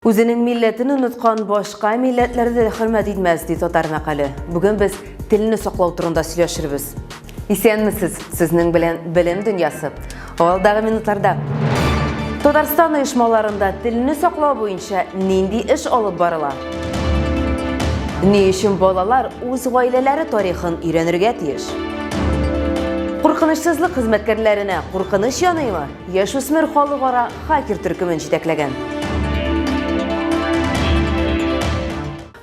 Үзенең милләтен оныткан башка милләтләрдә дә хөрмәт итмәс ди татар мәкале. Бүген без телне саклау турында сөйләшербез. Исәнмесез, сезнең белән белем дөньясы. Алдагы минутларда Татарстан оешмаларында телне саклау буенча нинди эш алып барыла? Ни өчен балалар үз гаиләләре тарихын өйрәнергә тиеш? Куркынычсызлык хезмәткәрләренә куркыныч янымы? Яшүсмер халыкара хакер төркемен җитәкләгән.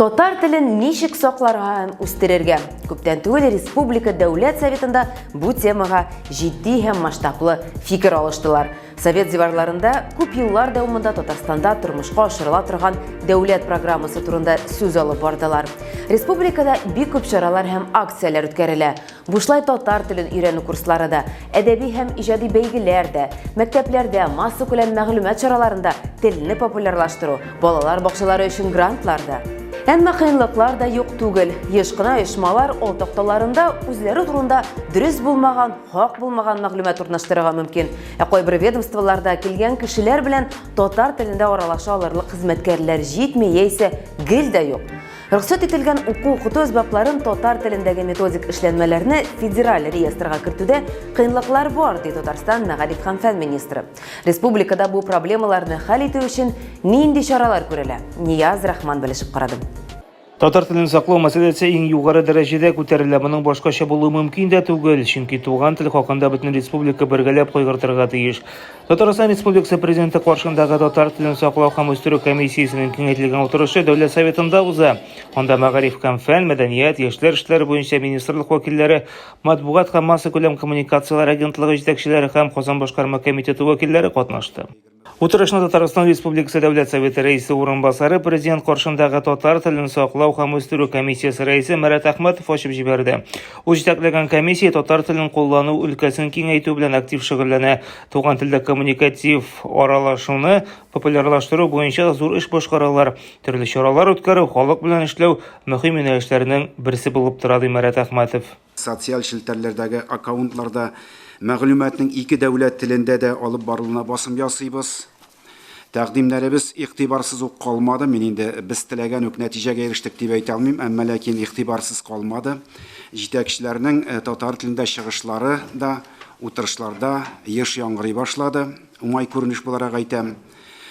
Татар телен ничек сакларга һәм үстерергә? Күптән түгел Республика Дәүләт Советында бу темага җитди һәм масштаблы фикер алыштылар. Совет диварларында күп еллар дәвамында Татарстанда тормышка ашырыла торган дәүләт программасы турында сүз алып бардылар. Республикада бик күп чаралар һәм акцияләр үткәрелә. Бушлай татар телен өйрәнү курслары да, әдәби һәм иҗади бәйгеләр дә, мәктәпләрдә масса күләм мәгълүмат чараларында телне популярлаштыру, балалар бакчалары өчен грантлар да. Әмма кыенлыклар да юк түгел. Еш кына оешмалар ул такталарында үзләре турында дөрес булмаган, хак булмаган мәгълүмат урнаштырырга мөмкин. Кайбер ведомстволарда килгән кешеләр белән татар телендә аралаша алырлык хезмәткәрләр җитми яисә гел дә юк. Рөхсәт ителгән уку-укыту әсбапларын татар телендәге методик эшләнмәләрне федераль реестрга кертүдә кыенлыклар бар, ди Татарстан Мәгариф һәм фән министры. Республикада бу проблемаларны хәл итү өчен нинди чаралар күрелә? Нияз Рахман белешеп карады. Татар телен саклау мәсьәләсе иң югары дәрәҗәдә күтәрелә. Моның башкача булуы мөмкин дә түгел, чөнки туган тел хакында бөтен республика бергәләп кайгыртырга тиеш. Татарстан Республикасы президенты каршындагы татар телен саклау һәм үстерү комиссиясенең киңәйтелгән утырышы Дәүләт Советында уза. Анда Мәгариф һәм фән, мәдәният, яшьләр эшләре буенча министрлык вәкилләре, матбугат һәм масса күләм коммуникацияләр агентлыгы җитәкчеләре һәм Казан башкарма комитеты вәкилләре катнашты. Утырышны Татарстан Республикасы Дәүләт Советы рәисе урынбасары, президент каршындагы татар телен саклау һәм үстерү комиссиясе рәисе Марат Әхмәтов ачып җибәрде. Ул җитәкләгән комиссия татар телен куллану өлкәсен киңәйтү белән актив шөгыльләнә. Туган телдә коммуникатив аралашуны популярлаштыру буенча зур эш башкаралар. Төрле чаралар үткәрү, халык белән эшләү мөһим юнәлешләрнең берсе булып тора, ди Марат Әхмәтов. Социаль челтәрләрдәге аккаунтларда мәгълүматның ике дәүләт телендә дә алып барылуына басым ясыйбыз. Тәкъдимнәребез игътибарсыз ук калмады. Мин инде без теләгән үк нәтиҗәгә ирештек дип әйтә алмыйм, әмма ләкин игътибарсыз калмады. Җитәкчеләрнең татар телендә чыгышлары да утырышларда еш яңгырый башлады. Уңай күренеш буларак әйтәм.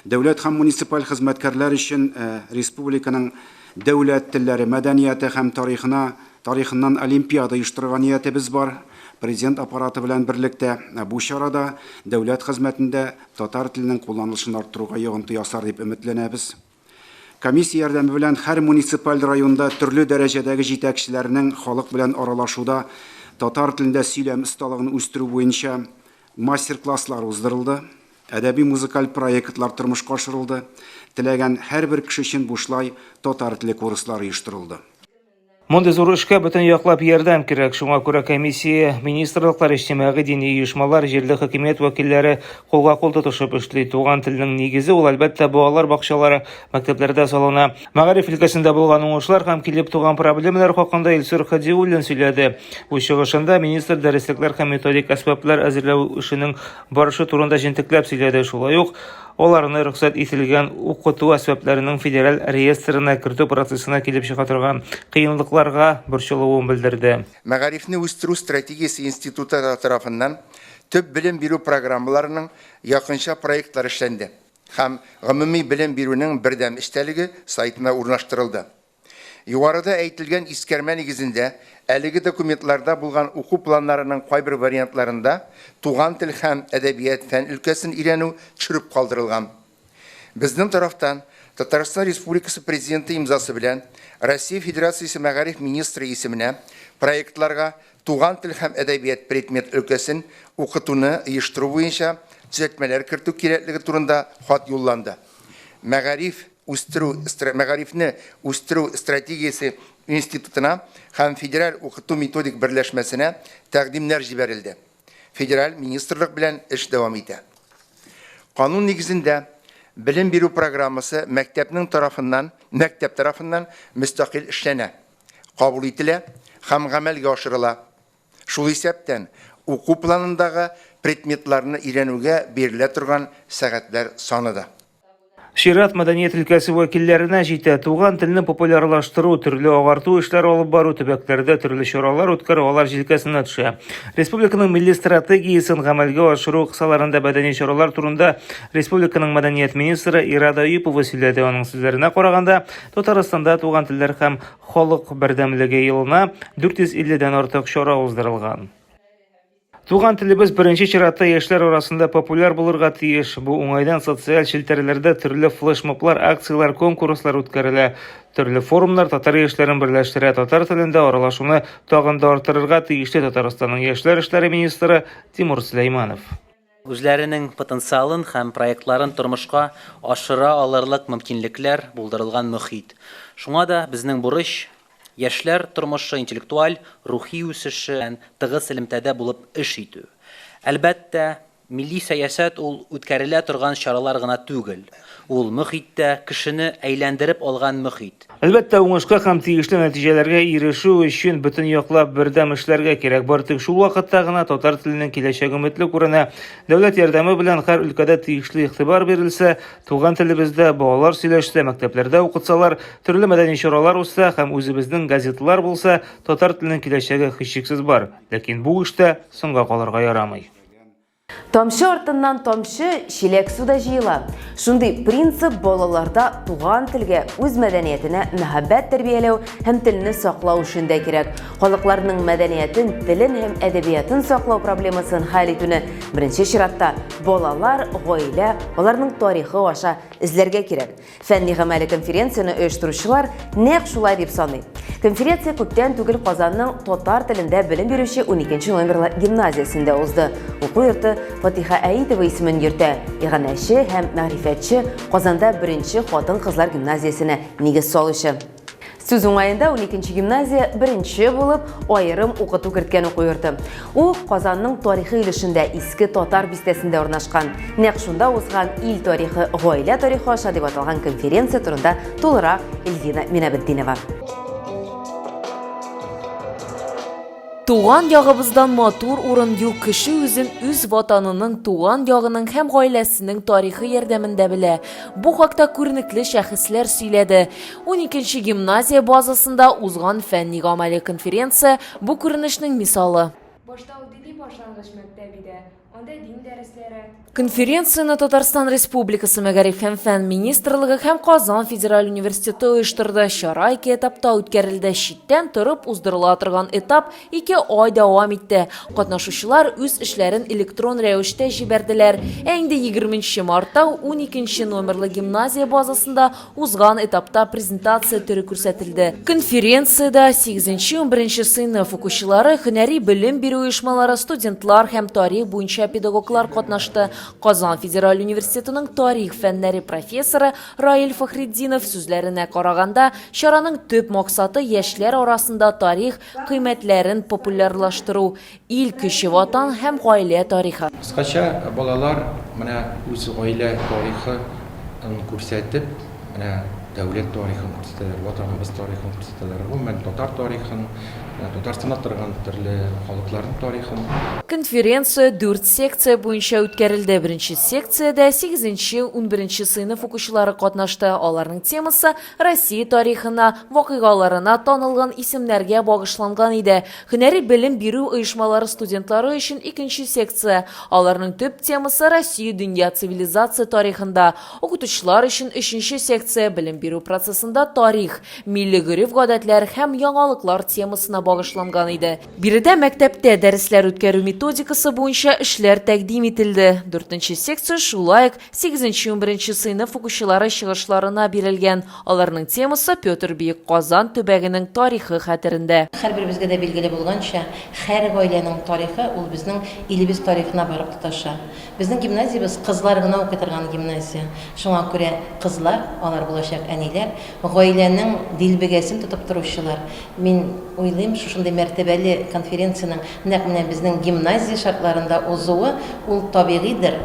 Дәүләт һәм муниципаль хезмәткәрләр өчен республиканың дәүләт телләре, мәдәнияте һәм тарихыннан олимпиада оештырырга ниятебез бар. Президент аппараты белән берлектә бу чарада дәүләт хезмәтендә татар теленең кулланылышын арттыруга йогынты ясар дип өметләнәбез. Комиссия ярдәме белән һәр муниципаль районда төрле дәрәҗәдәге җитәкчеләрнең халык белән аралашуда татар телендә сөйләм осталыгын үстерү буенча мастер-класслар уздырылды. Әдәби-музыкаль проектлар тормышка ашырылды. Теләгән һәрбер кеше өчен бушлай татар теле курслары оештырылды. Мондый зур эшкә бөтен яклап ярдәм кирәк. Шуңа күрә комиссия, министрлыклар, иҗтимагый дини оешмалар, җирле хакимият вәкилләре кулга-кул тотышып эшли. Туган теленең нигезе ул әлбәттә балалар бакчалары, мәктәпләрдә салына. Мәгариф өлкәсендә булган уңышлар һәм килеп туган проблемалар хакында Илсур Хадиуллин сөйләде. Бу чыгышында министр дәреслекләр һәм методик әсбаплар әзерләү эшенең барышы турында җентекләп сөйләде. Шулай ук аларны рөхсәт ителгән укыту әсбапларының федераль реестрына кертү процессына килеп чыга торган кыенлыкларга борчылуын белдерде. Мәгарифне үстерү стратегиясе институты тарафыннан төп белем бирү программаларының якынча проектлар эшләнде һәм гомуми белем бирүнең бердәм эштәлеге сайтына урнаштырылды. Югарыда әйтелгән искәрмә нигезендә әлеге документларда булган уку планнарының кайбер вариантларында туган тел һәм әдәбият фән өлкәсен өйрәнү төшереп калдырылган. Безнең тарафтан Татарстан Республикасы президенты имзасы белән Россия Федерациясе мәгариф министры исеменә проектларга туган тел һәм әдәбият предмет өлкәсен укытуны оештыру буенча төзәтмәләр кертү кирәклеге турында хат юлланды. Мәгарифне үстерү стратегиясе институтына һәм федераль укыту методик берләшмәсенә тәкъдимнәр җибәрелде. Федераль министрлык белән эш дәвам итә. Канун нигезендә белем бирү программасы мәктәп тарафыннан мөстәкыйль эшләнә, кабул ителә һәм гамәлгә ашырыла. Шул исәптән уку планындагы предметларны өйрәнүгә бирелә торган сәгатьләр саны да. Шират мәдәният өлкәсе вәкилләренә җитә туган телне популярлаштыру, төрле агарту эшләре алып бару төбәкләрдә төрле чаралар үткәрү алар җилкәсенә төшә. Республиканың милли стратегиясын гамәлгә ашыру кысаларында мәдәни чаралар турында республиканың мәдәният министры Ирада Юпова сөйләде. Аның сүзләренә караганда, Татарстанда туган телләр һәм халык бердәмлеге елына 450дән артык чара уздырылган. Туган телебез беренче чиратта яшьләр арасында популяр булырга тиеш. Бу уңайдан социаль челтәрләрдә төрле флешмоблар, акциялар, конкурслар үткәрелә. Төрле форумнар татар яшьләрен берләштерә, татар телендә аралашуны тагын да арттырырга тиешле Татарстанның яшьләр эшләре министры Тимур Сөләйманов. Үзләренең потенциалын һәм проектларын тормышка ашыра алырлык мөмкинлекләр булдырылган мөхит. Шуңа да безнең бурыч яшьләр тормышы интеллектуаль, рухи үсеше тыгыз элемтәдә булып эш итү. Әлбәттә, милли сәясәт ул үткәрелә торган чаралар гына түгел. Ул мөхиттә кешене әйләндереп алган мөхит. Әлбәттә, уңышка һәм тиешле нәтиҗәләргә ирешү өчен бөтен яклап бердәм эшләргә кирәк. Бары шул вакытта гына татар теленең киләчәге өметле күренә. Дәүләт ярдәме белән һәр өлкәдә тиешле игътибар бирелсә, туган телебездә балалар сөйләшсә, мәктәпләрдә укытсалар, төрле мәдәни чаралар узса һәм үзебезнең газеталар булса, татар теленең киләчәге һичшиксез бар. Ләкин бу эштә соңга калырга ярамый. Тамчы артыннан тамчы чиләк суда җыела. Шундый принцип балаларда туган телгә, үз мәдәниятенә мәхәббәт тәрбияләү һәм телне саклау эшендә кирәк. Халыкларның мәдәниятен, телен һәм әдәбиятын саклау проблемасын хәл итүне беренче чиратта балалар, гаилә, аларның тарихы аша эзләргә кирәк. Фәнни-гамәли конференцияне оештыручылар нәкъ шулай дип саный. Конференция күптән түгел Казанның татар телендә белем бирүче 12 номерлы гимназиясендә узды. Уку йорты Фатиха Әйтова исемен йөртә. Иганәче һәм мәгърифәтче Казанда беренче хатын-кызлар гимназиясенә нигез салучы. Сүз уңаенда 12 гимназия беренче булып аерым укыту керткән уку йорты. Ул Казанның тарихи өлешендә иске татар бистәсендә урнашкан. Нәкъ шунда узган ил тарихы, гаилә тарихы аша дип аталган конференция турында тулырак Эльвина Минабетдинова. Туган ягыбыздан матур урын юк, кеше үзен үз ватанының, туган ягының һәм гаиләсенең тарихы ярдәмендә белә. Бу хакта күренекле шәхесләр сөйләде. 12 гимназия базасында узган фәнни-гамәли конференция бу күренешнең мисалы. Башта дини башлангыч мәктәбидә, анда дин дәресләре. Конференцияны Татарстан Республикасы Мәгариф һәм фән министрлыгы һәм Казан Федераль университеты оештырды. Чара 2 этапта үткәрелде. Читтән торып уздырыла торган этап 2 ай дәвам итте. Катнашучылар үз эшләрен электрон рәвештә җибәрделәр. Инде 20 мартта 12 номерлы гимназия базасында узган этапта презентация түрі күрсәтелде. Конференцияда 8-11 сыйныф укучылары, һөнәри белем бирү оешмалары, студентлар һәм тарих буенча педагоглар катнашты. Казан Федераль университетының тарих фәннәре профессоры Раил Фахриддинов сүзләренә караганда, чараның төп максаты яшьләр арасында тарих кыйммәтләрен популярлаштыру, ил көче ватан һәм гаилә тарихы. Кыскача балалар менә үз гаилә тарихын күрсәтеп, менә дәүләт тарихын күрсәтәләр, ватаныбыз тарихын күрсәтәләр, гомумән татар тарихын, Татарстанда торган төрле халыкларның тарихын. Конференция 4 секция буенча үткәрелде. Беренче секциядә 8-11 сыйныф укучылары катнашты. Аларның темасы Россия тарихына, вакыйгаларына танылган исемнәргә багышланган иде. Һөнәри белем бирү оешмалары студентлары өчен 2 секция. Аларның төп темасы Россия дөнья цивилизация тарихында. Укытучылар өчен 3 секция белем бирү процессында тарих, милли гореф-гадәтләр һәм яңалыклар темасына багышланган иде. Биредә мәктәптә дәресләр үткәрү методикасы буенча эшләр тәкъдим ителде. 4 секция шулай ук 8-11 сыйныф укучылары чыгышларына бирелгән. Аларның темасы Петр Бөек Казан төбәгенең тарихы хәтерендә. Һәрберебезгә дә билгеле булганча, һәр гаиләнең тарихы ул безнең илебез тарихына барып тоташа. Безнең гимназиябыз кызлар гына укый торган гимназия. Шуңа күрә кызлар, алар булачак әниләр, гаиләнең дилбегәсен тотып торучылар. Мин уйлыйм, шушындай мәртәбәле конференцияның нәкъ менә безнең гимназия шартларында узуы ул табигыйдыр.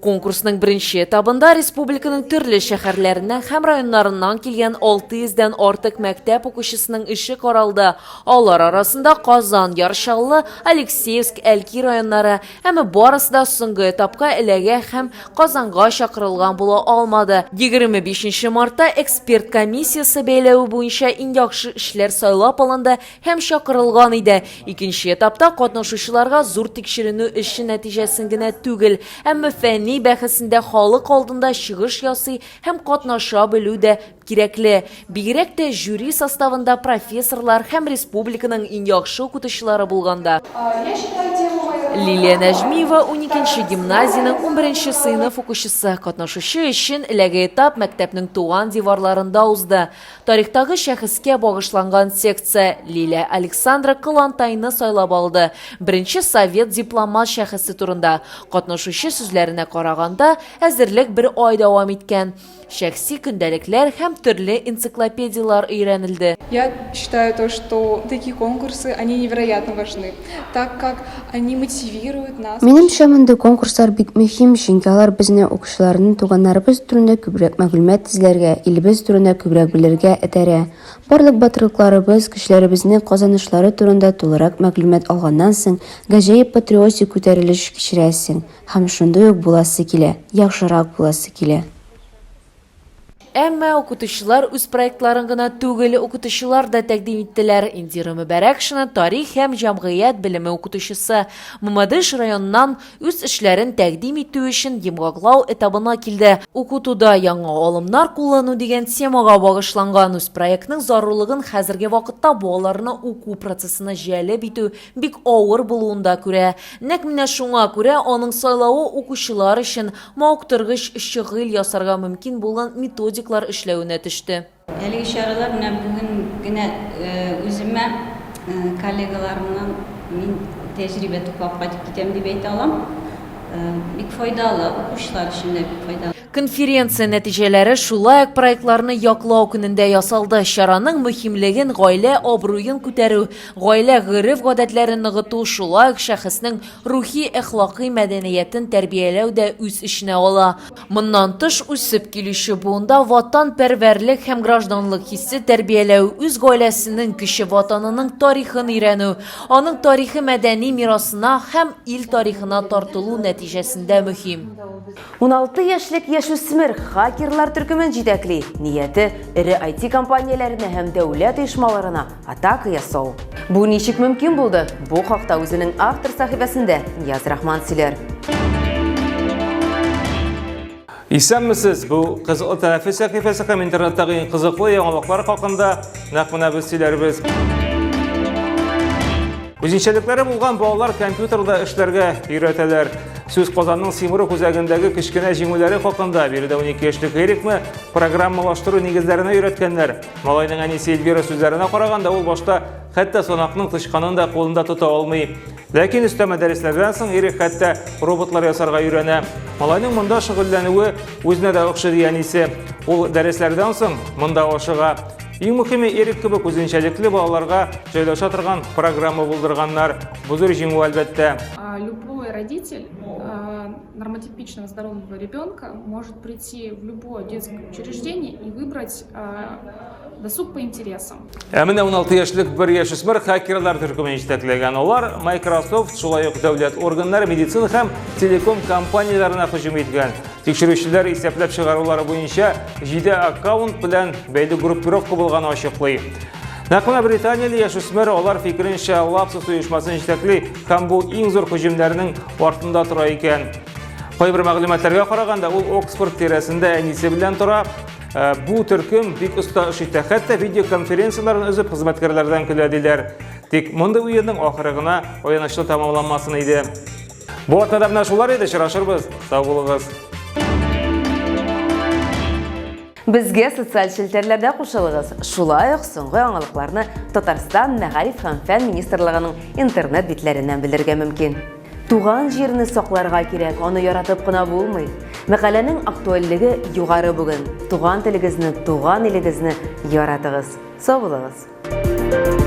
Конкурсның бірінші этабында республиканың түрлі шәһәрләреннән һәм районнарыннан килгән 600-дән артык мәктәп укучысының эше каралды. Алар арасында Казан, Яршаллы, Алексеевск, Әлки районнары, әмма барысы да соңгы этапка эләгә һәм Казанга чакырылган була алмады. 25 мартта эксперт комиссиясы бәйләве буенча иң яхшы эшләр сайлап алынды һәм чакырылган иде. Икенче этапта катнашучыларга зур тикшеренү эше нәтиҗәсен генә түгел, әмма фәнни бәхәсендә халык алдында чыгыш ясый һәм катнаша белү дә кирәкле. Бигрәк тә жюри составында профессорлар һәм республиканың иң яхшы укытучылары булганда. Лилия Нәҗмиева 12-нче гимназияның 11-нче сыйныф укучысы, катнашучы өчен эләге этап мәктәпнең туган диварларында узды. Тарихтагы шәхескә багышланган секция Лилия Александра Кылантайны сайлап алды. Беренче совет дипломат шәхесе турында. Катнашучы сүзләренә караганда, әзерлек бер ай дәвам иткән. Шәхси көндәлекләр һәм төрле энциклопедиялар өйрәнелде. Я считаю что такие конкурсы, они невероятно важны, так как они мотивируют нас. Минемчә, мондый конкурслар бик мөһим, чөнки алар безне укучыларны туганнарыбыз турында күбрәк мәгълүмат эзләргә, илебез турында күбрәк белергә этәрә. Барлык батырлыкларыбыз, кешеләребезнең казанышлары турында тулырак мәгълүмат алганнан соң, гаҗәеп патриотик күтәрелеш кичерәсең һәм шундый ук буласы килә, яхшырак буласы килә. Әмма укытучылар үз проектларын гына түгел, укытучылар да тәкъдим иттеләр. Индира Мөбәрәкшина тарих һәм җәмгыять белеме укытучысы Мамадыш районнан үз эшләрен тәкъдим итү өчен йомгаклау этабына килде. Укытуда яңа алымнар куллану дигән темага багышланган үз проектның зарурлыгын хәзерге вакытта балаларны уку процессына җәлеп итү бик авыр булуында күрә. Нәкъ менә шуңа күрә аның сайлавы укучылар өчен мауктыргыч шөгыль ясарга мөмкин булган методик эшләүенә төште. Әлеге чаралар менә бүген генә үземә коллегаларымнан мин тәҗрибә туплап кайтып китәм дип әйтә алам. Бик файдалы, укучылар өчен дә бик файдалы. Конференция нәтиҗәләре шулай ук проектларны яклау көнендә ясалды. Чараның мөһимлеген, гаилә абруен күтәрү, гаилә гырыф-гадәтләрен ныгыту, шулай ук шәхеснең рухи, әхлакый мәдәниятен тәрбияләү дә үз эченә ала. Моннан тыш үсеп килүче буында ватанпәрвәрлек һәм гражданлык хиссе тәрбияләү, үз гаиләсенең кече ватанының тарихын өйрәнү, аның тарихи мәдәни мирасына һәм ил тарихына тартылу нәтиҗәсендә мөһим. 16 яшьлек яшүсмер хакерлар төркемен җитәкли. Нияте ире IT компанияләренә һәм дәүләт оешмаларына атака ясау. Бу ничек мөмкин булды? Бу хакта үзенең автор сәхифәсендә Нияз Рахман сөйләр. Исәнмесез, бу кызыклы тәнәфес сәхифәсе һәм интернеттагы иң кызыклы яңалыклар хакында нәкъ менә без сөйләрбез. Үзенчәлекләре булган балалар компьютерда эшләргә өйрәтәләр. Сүз Казанның Симыры үзәгендәге кечкенә җиңүләре хакында биредә 12 яшьлек Эрикны программалаштыру нигезләренә өйрәткәннәр. Малайның әнисе Эльвира сүзләренә караганда, ул башта хәтта санакның тычканын да кулында тота алмый. Ләкин өстәмә дәресләрдән соң Эрик хәтта роботлар ясарга өйрәнә. Малайның монда шөгыльләнүе үзенә дә охшый әнисе. Ул дәресләрдән соң монда ашыга. Иң мөһиме, Эрик кебек үзенчәлекле балаларга җайлаша торган программа булдырганнар. Бу зур җиңү әлбәттә. Любой родитель нормотипичного здорового ребенка может прийти в любое детское учреждение и выбрать досуг по интересам. Менә 16 яшьлек бер яшүсмер хакерлар төркемен җитәкләгән. Алар Microsoft, шулай ук дәүләт органнары, медицина һәм телеком компанияләренә һөҗүм иткән. Тикшерүчеләр исәпләп чыгарулары буенча 7 аккаунт белән бәйле группировка булган ачыклый. Нәкъ менә Британияле яшүсмер алар фикеренчә Lapsus оешмасын җитәкли һәм бу иң зур һөҗүмнәрнең артында тора икән. Кайбер мәгълүматларга караганда, ул Оксфорд тирәсендә әнисе белән тора. Бу төркем бик оста эш итә. Хәтта видеоконференцияларын үзеп хезмәткәрләрдән көлә диләр. Тик монда уенның ахыры гына аянычлы тамамланмасын иде. Бу атнада менә шулар иде, очрашырбыз. Сау булыгыз. Безгә социаль челтәрләрдә кушылыгыз. Шулай ук соңгы яңалыкларны Татарстан Мәгариф һәм фән министрлыгының интернет битләреннән белергә мөмкин. Туган җирне сакларга кирәк, аны яратып кына булмый. Мәкаләнең актуальлеге югары бүген. Туган телегезне, туган илегезне яратыгыз. Сау булыгыз.